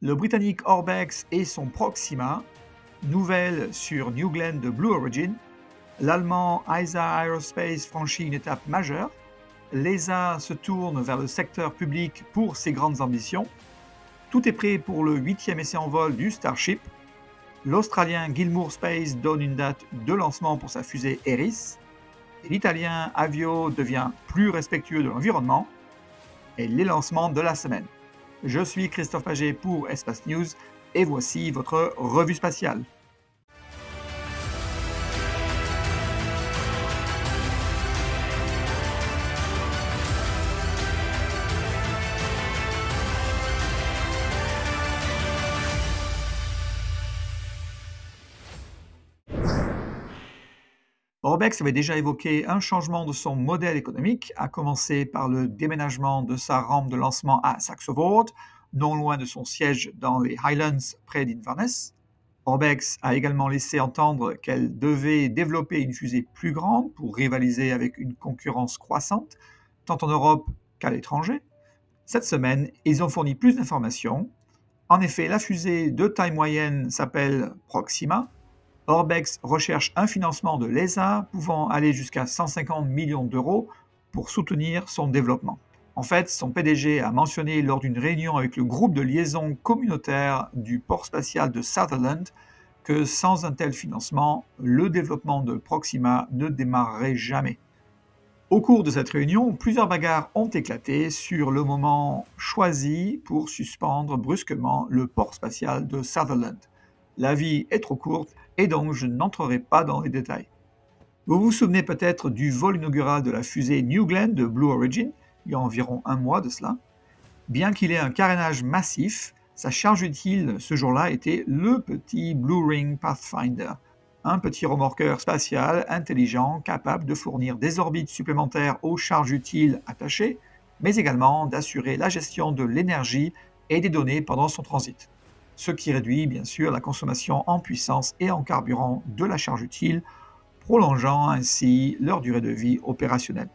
Le Britannique Orbex et son Proxima, nouvelle sur New Glenn de Blue Origin, l'Allemand ESA Aerospace franchit une étape majeure, l'ESA se tourne vers le secteur public pour ses grandes ambitions, tout est prêt pour le 8e essai en vol du Starship, l'Australien Gilmour Space donne une date de lancement pour sa fusée Eris, et l'Italien Avio devient plus respectueux de l'environnement, et les lancements de la semaine. Je suis Christophe Paget pour Espace News et voici votre revue spatiale. Orbex avait déjà évoqué un changement de son modèle économique, à commencer par le déménagement de sa rampe de lancement à Saxo Voord, non loin de son siège dans les Highlands près d'Inverness. Orbex a également laissé entendre qu'elle devait développer une fusée plus grande pour rivaliser avec une concurrence croissante, tant en Europe qu'à l'étranger. Cette semaine, ils ont fourni plus d'informations. En effet, la fusée de taille moyenne s'appelle Proxima. Orbex recherche un financement de l'ESA pouvant aller jusqu'à 150 millions d'euros pour soutenir son développement. En fait, son PDG a mentionné lors d'une réunion avec le groupe de liaison communautaire du port spatial de Sutherland que sans un tel financement, le développement de Proxima ne démarrerait jamais. Au cours de cette réunion, plusieurs bagarres ont éclaté sur le moment choisi pour suspendre brusquement le port spatial de Sutherland. La vie est trop courte et donc je n'entrerai pas dans les détails. Vous vous souvenez peut-être du vol inaugural de la fusée New Glenn de Blue Origin, il y a environ un mois de cela. Bien qu'il ait un carénage massif, sa charge utile ce jour-là était le petit Blue Ring Pathfinder, un petit remorqueur spatial intelligent capable de fournir des orbites supplémentaires aux charges utiles attachées, mais également d'assurer la gestion de l'énergie et des données pendant son transit. Ce qui réduit bien sûr la consommation en puissance et en carburant de la charge utile, prolongeant ainsi leur durée de vie opérationnelle.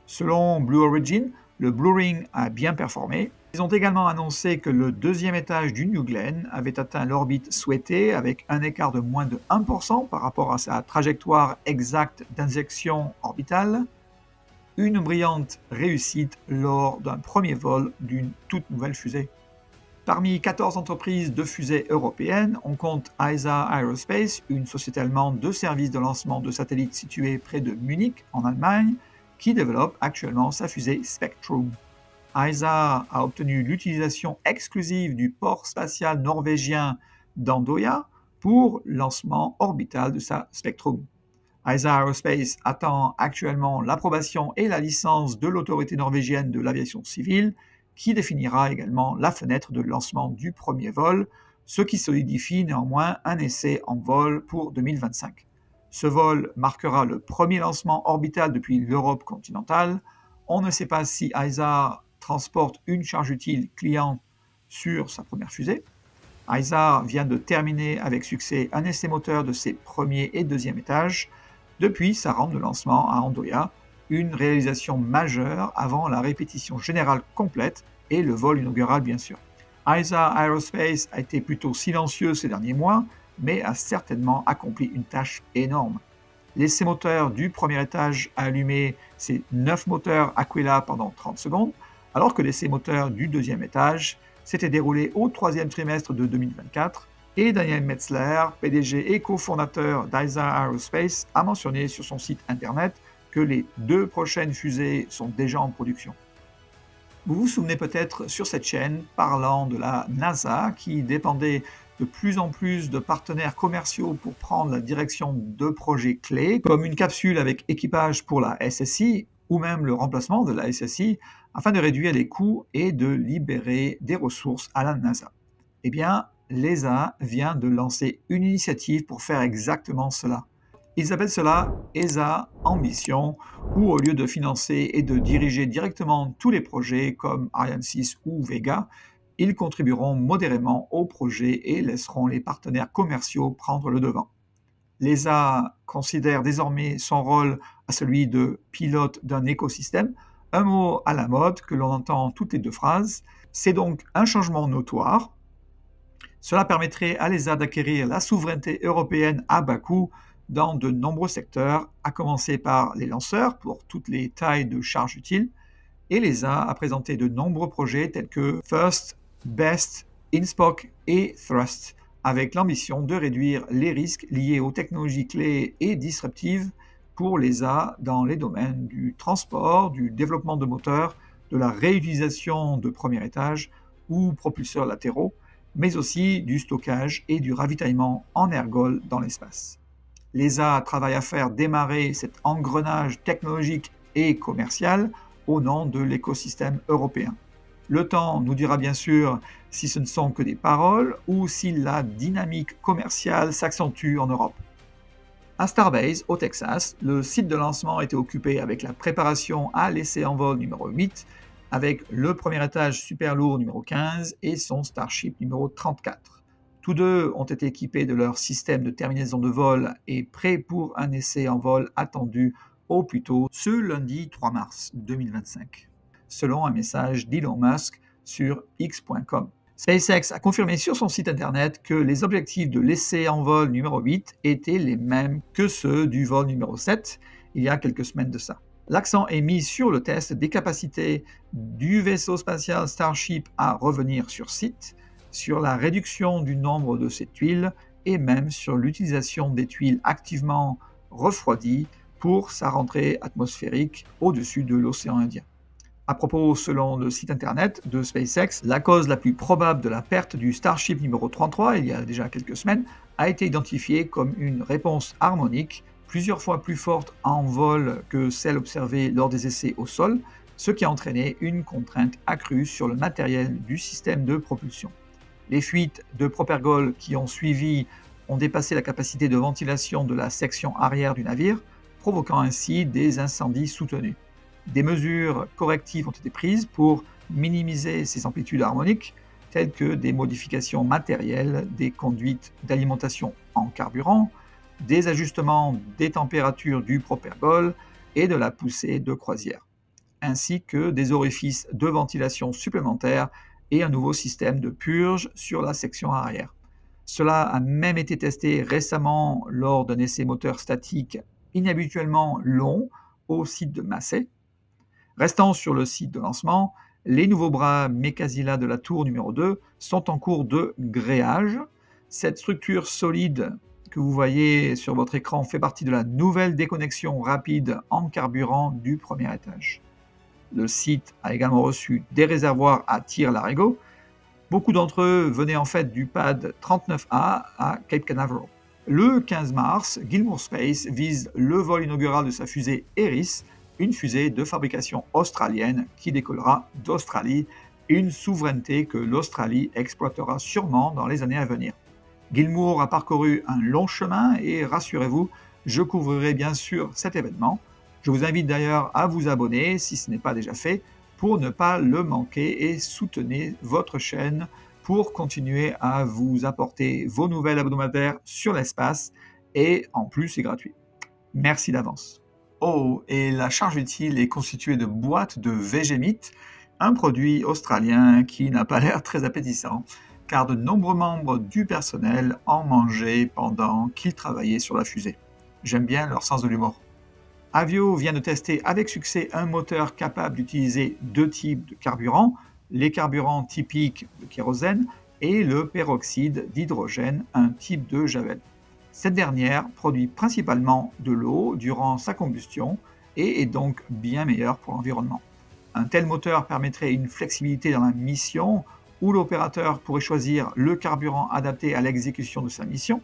Selon Blue Origin, le Blue Ring a bien performé. Ils ont également annoncé que le deuxième étage du New Glenn avait atteint l'orbite souhaitée avec un écart de moins de 1% par rapport à sa trajectoire exacte d'injection orbitale. Une brillante réussite lors d'un premier vol d'une toute nouvelle fusée. Parmi 14 entreprises de fusées européennes, on compte ESA Aerospace, une société allemande de services de lancement de satellites située près de Munich, en Allemagne, qui développe actuellement sa fusée Spectrum. ESA a obtenu l'utilisation exclusive du port spatial norvégien d'Andoya pour lancement orbital de sa Spectrum. ESA Aerospace attend actuellement l'approbation et la licence de l'autorité norvégienne de l'aviation civile, qui définira également la fenêtre de lancement du premier vol, ce qui solidifie néanmoins un essai en vol pour 2025. Ce vol marquera le premier lancement orbital depuis l'Europe continentale. On ne sait pas si ESA transporte une charge utile client sur sa première fusée. ESA vient de terminer avec succès un essai moteur de ses premier et deuxième étages depuis sa rampe de lancement à Andoya, une réalisation majeure avant la répétition générale complète et le vol inaugural bien sûr. ESA Aerospace a été plutôt silencieux ces derniers mois, mais a certainement accompli une tâche énorme. L'essai moteur du premier étage a allumé ses 9 moteurs Aquila pendant 30 secondes, alors que l'essai moteur du deuxième étage s'était déroulé au troisième trimestre de 2024, et Daniel Metzler, PDG et cofondateur d'ESA Aerospace, a mentionné sur son site internet que les 2 prochaines fusées sont déjà en production. Vous vous souvenez peut-être sur cette chaîne parlant de la NASA qui dépendait de plus en plus de partenaires commerciaux pour prendre la direction de projets clés, comme une capsule avec équipage pour la SSI ou même le remplacement de la SSI, afin de réduire les coûts et de libérer des ressources à la NASA. Eh bien, l'ESA vient de lancer une initiative pour faire exactement cela. Ils appellent cela ESA Ambition, où au lieu de financer et de diriger directement tous les projets comme Ariane 6 ou Vega, ils contribueront modérément au projet et laisseront les partenaires commerciaux prendre le devant. L'ESA considère désormais son rôle à celui de pilote d'un écosystème, un mot à la mode que l'on entend toutes les 2 phrases. C'est donc un changement notoire. Cela permettrait à l'ESA d'acquérir la souveraineté européenne à bas coût dans de nombreux secteurs, à commencer par les lanceurs pour toutes les tailles de charges utiles, et l'ESA a présenté de nombreux projets tels que FIRST, BEST, INSPOC et THRUST, avec l'ambition de réduire les risques liés aux technologies clés et disruptives pour l'ESA dans les domaines du transport, du développement de moteurs, de la réutilisation de premier étage ou propulseurs latéraux, mais aussi du stockage et du ravitaillement en ergol dans l'espace. L'ESA travaille à faire démarrer cet engrenage technologique et commercial au nom de l'écosystème européen. Le temps nous dira bien sûr si ce ne sont que des paroles ou si la dynamique commerciale s'accentue en Europe. À Starbase, au Texas, le site de lancement était occupé avec la préparation à l'essai en vol numéro 8, avec le premier étage super lourd numéro 15 et son Starship numéro 34. Tous deux ont été équipés de leur système de terminaison de vol et prêts pour un essai en vol attendu au plus tôt ce lundi 3 mars 2025, selon un message d'Elon Musk sur x.com. SpaceX a confirmé sur son site internet que les objectifs de l'essai en vol numéro 8 étaient les mêmes que ceux du vol numéro 7 il y a quelques semaines de ça. L'accent est mis sur le test des capacités du vaisseau spatial Starship à revenir sur site, sur la réduction du nombre de ses tuiles et même sur l'utilisation des tuiles activement refroidies pour sa rentrée atmosphérique au-dessus de l'océan Indien. À propos, selon le site internet de SpaceX, la cause la plus probable de la perte du Starship numéro 33, il y a déjà quelques semaines, a été identifiée comme une réponse harmonique plusieurs fois plus forte en vol que celle observée lors des essais au sol, ce qui a entraîné une contrainte accrue sur le matériel du système de propulsion. Les fuites de propergol qui ont suivi ont dépassé la capacité de ventilation de la section arrière du navire, provoquant ainsi des incendies soutenus. Des mesures correctives ont été prises pour minimiser ces amplitudes harmoniques, telles que des modifications matérielles des conduites d'alimentation en carburant, des ajustements des températures du propergol et de la poussée de croisière, ainsi que des orifices de ventilation supplémentaires et un nouveau système de purge sur la section arrière. Cela a même été testé récemment lors d'un essai moteur statique inhabituellement long au site de Massey. Restant sur le site de lancement, les nouveaux bras Mekasila de la tour numéro 2 sont en cours de gréage. Cette structure solide que vous voyez sur votre écran fait partie de la nouvelle déconnexion rapide en carburant du premier étage. Le site a également reçu des réservoirs à tir-larigot. Beaucoup d'entre eux venaient en fait du pad 39A à Cape Canaveral. Le 15 mars, Gilmour Space vise le vol inaugural de sa fusée Eris, une fusée de fabrication australienne qui décollera d'Australie, une souveraineté que l'Australie exploitera sûrement dans les années à venir. Gilmour a parcouru un long chemin et rassurez-vous, je couvrirai bien sûr cet événement. Je vous invite d'ailleurs à vous abonner si ce n'est pas déjà fait pour ne pas le manquer et soutenez votre chaîne pour continuer à vous apporter vos nouvelles hebdomadaires sur l'espace et en plus c'est gratuit. Merci d'avance. Oh, et la charge utile est constituée de boîtes de Vegemite, un produit australien qui n'a pas l'air très appétissant, car de nombreux membres du personnel en mangeaient pendant qu'ils travaillaient sur la fusée. J'aime bien leur sens de l'humour. Avio vient de tester avec succès un moteur capable d'utiliser deux types de carburants, les carburants typiques de kérosène et le peroxyde d'hydrogène, un type de javel. Cette dernière produit principalement de l'eau durant sa combustion et est donc bien meilleure pour l'environnement. Un tel moteur permettrait une flexibilité dans la mission où l'opérateur pourrait choisir le carburant adapté à l'exécution de sa mission.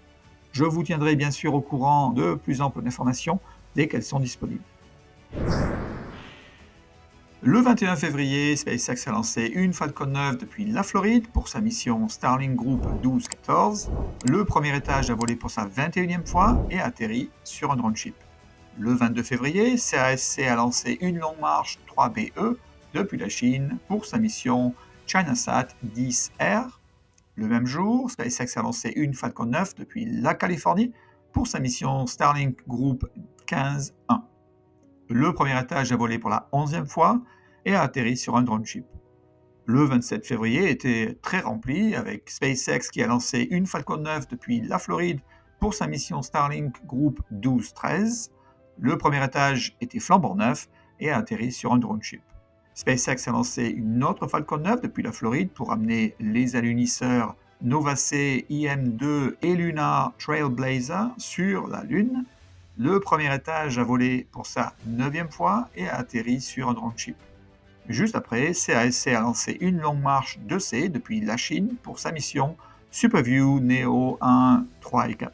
Je vous tiendrai bien sûr au courant de plus amples informations dès qu'elles sont disponibles. Le 21 février, SpaceX a lancé une Falcon 9 depuis la Floride pour sa mission Starlink Group 12-14. Le premier étage a volé pour sa 21e fois et a atterri sur un drone ship. Le 22 février, CASC a lancé une longue marche 3BE depuis la Chine pour sa mission ChinaSat 10R. Le même jour, SpaceX a lancé une Falcon 9 depuis la Californie pour sa mission Starlink Group 15-1. Le premier étage a volé pour la 11e fois et a atterri sur un drone ship. Le 27 février était très rempli avec SpaceX qui a lancé une Falcon 9 depuis la Floride pour sa mission Starlink Group 12-13. Le premier étage était flambant neuf et a atterri sur un drone ship. SpaceX a lancé une autre Falcon 9 depuis la Floride pour amener les alunisseurs Nova-C, IM-2 et Luna Trailblazer sur la Lune. Le premier étage a volé pour sa 9e fois et a atterri sur un drone ship. Juste après, CASC a lancé une longue marche 2C depuis la Chine pour sa mission SuperView Neo 1, 3 et 4.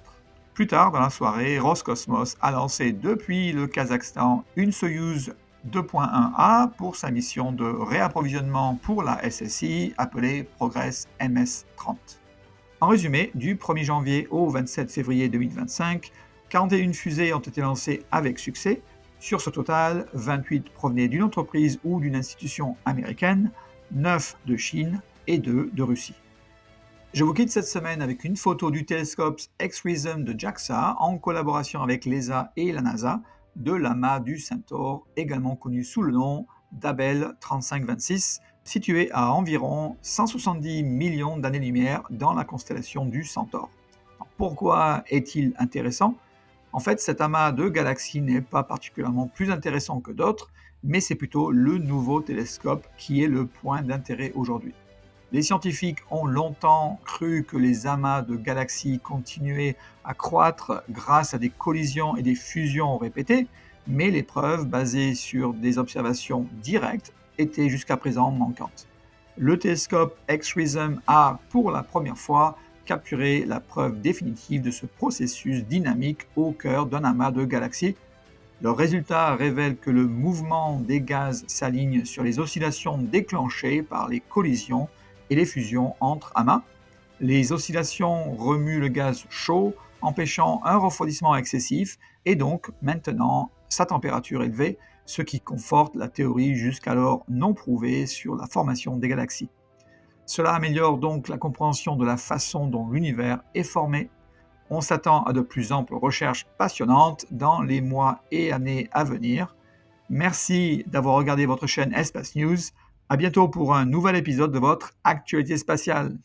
Plus tard dans la soirée, Roscosmos a lancé depuis le Kazakhstan une Soyuz 2.1A pour sa mission de réapprovisionnement pour la SSI appelée Progress MS-30. En résumé, du 1er janvier au 27 février 2025, 41 fusées ont été lancées avec succès. Sur ce total, 28 provenaient d'une entreprise ou d'une institution américaine, 9 de Chine et 2 de Russie. Je vous quitte cette semaine avec une photo du télescope X-Rhythm de JAXA en collaboration avec l'ESA et la NASA de l'amas du Centaure, également connu sous le nom d'Abell 3526, situé à environ 170 millions d'années-lumière dans la constellation du Centaure. Pourquoi est-il intéressant ? En fait, cet amas de galaxies n'est pas particulièrement plus intéressant que d'autres, mais c'est plutôt le nouveau télescope qui est le point d'intérêt aujourd'hui. Les scientifiques ont longtemps cru que les amas de galaxies continuaient à croître grâce à des collisions et des fusions répétées, mais les preuves basées sur des observations directes étaient jusqu'à présent manquantes. Le télescope X-Rhythm a, pour la première fois, capturé la preuve définitive de ce processus dynamique au cœur d'un amas de galaxies. Le résultat révèle que le mouvement des gaz s'aligne sur les oscillations déclenchées par les collisions et les fusions entre amas. Les oscillations remuent le gaz chaud, empêchant un refroidissement excessif et donc maintenant sa température élevée, ce qui conforte la théorie jusqu'alors non prouvée sur la formation des galaxies. Cela améliore donc la compréhension de la façon dont l'univers est formé. On s'attend à de plus amples recherches passionnantes dans les mois et années à venir. Merci d'avoir regardé votre chaîne Espace News. À bientôt pour un nouvel épisode de votre Actualité spatiale.